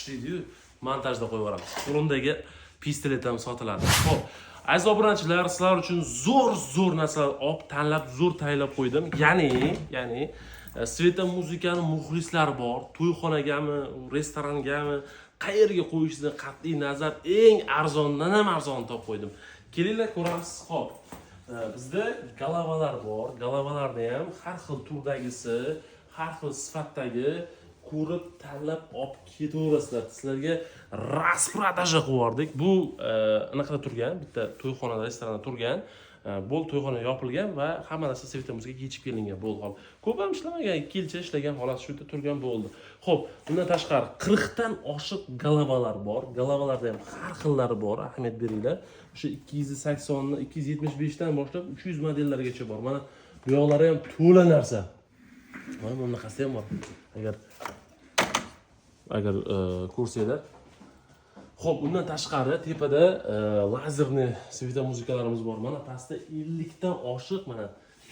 deydi-yu, montajda qo'yib yuboramiz. O'rindagi pistolet ham sotiladi. Xo'p, aziz obunachilar, sizlar uchun zo'r narsalar olib tanlab, zo'r tayyorlab qo'ydim. Ya'ni Sveta muzikani muxlislari bor, to'yxonagami, restorangami, qayerga qo'yishdan qat'iy nazar eng arzondan ham arzon topib qo'ydim. Kelinglar ko'ramiz. Xo'p, bizda galavalar bor. Galavalarni ham har xil turdagisi, har xil sifatdagi ko'rib, tanlab olib ketaverasizlar. Sizlarga rasprodaja qilib yubordik. Bu anaqada turgan, bitta to'yxonada, restoranda turgan. Bo'l to'yxona yopilgan va hamma narsa Sveta muzikaga yechib kelingan bo'ldi. Hop. Ko'p ham ishlamagan, 2 yilcha ishlagan holat shu yerda turgan bo'ldi. Xo'p, bundan tashqari 40 dan oshiq galavalar bor. Galavalarda ham har xillari bor, ahamiyat beringlar. O'sha 280 dan 275 dan boshlab 300 modellargacha bor. Mana bu yoqlari ham to'la narsa. Mana bunaqasi ham bor. Agar ko'rsanglar. Xo'p, undan tashqari tepada lazerni Sveta muzikalarimiz bor. Mana pastda 50 dan oshiq, mana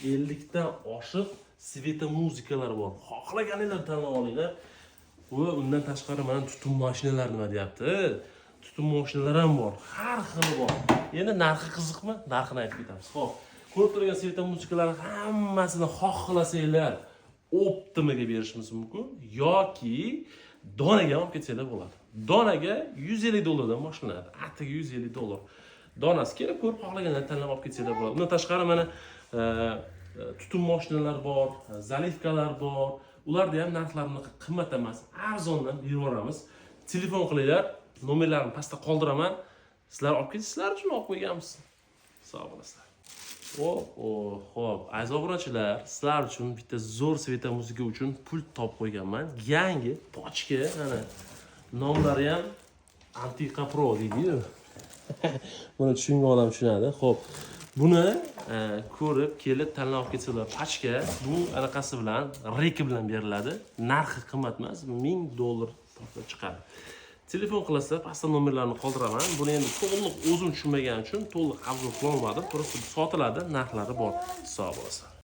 50 dan oshiq Sveta muzikalar bor. Xohlaganinglar tanlab olinglar. Va undan tashqari mana tutun mashinalari nima deyapti? Tutun mashinalari ham bor. Har xili bor. Endi narxi qiziqmi? Narxini aytib ketamiz. Xo'p, ko'rib turgan Sveta muzikalar hammasini xohlasanglar Optimaga berishimiz mumkin yoki donaga olib ketsanglar bo'ladi. Donaga $150 dan boshlanadi. Atiga $150. Donasi kelib ko'rib xohlaganlar tanlab olib ketsanglar bo'ladi. Undan tashqari mana tutun mashinalar bor, zalivkalar bor. Ularda ham narxlari qimmat emas, arzondan berib yuboramiz. Telefon qilinglar, nomerlarini pastda qoldiraman. Sizlar olib ketsizlar uchun olib qo'yganmiz. Sog' bo'lasizlar. Xo'p, aziz obunachilar, sizlar uchun bitta zo'r Sveta muzika uchun pult topib qo'yganman. Yangi pochka, mana nomlari ham Antiqa Pro deydi-yu. Buni tushungan odam tushunadi. Xo'p, buni ko'rib, kelib tanlab olib ketsalar, pochka bu anaqasi bilan, reki bilan beriladi. Narxi qimmat emas, $1000 chiqadi. Telefon qilasizlar, pastda nomerlarini qoldiraman. Buni endi to'liq o'zim tushunmaganim uchun to'liq qabul qila olmadim. Просто sotiladi, narxlari bor. Sog' bo'lasizlar.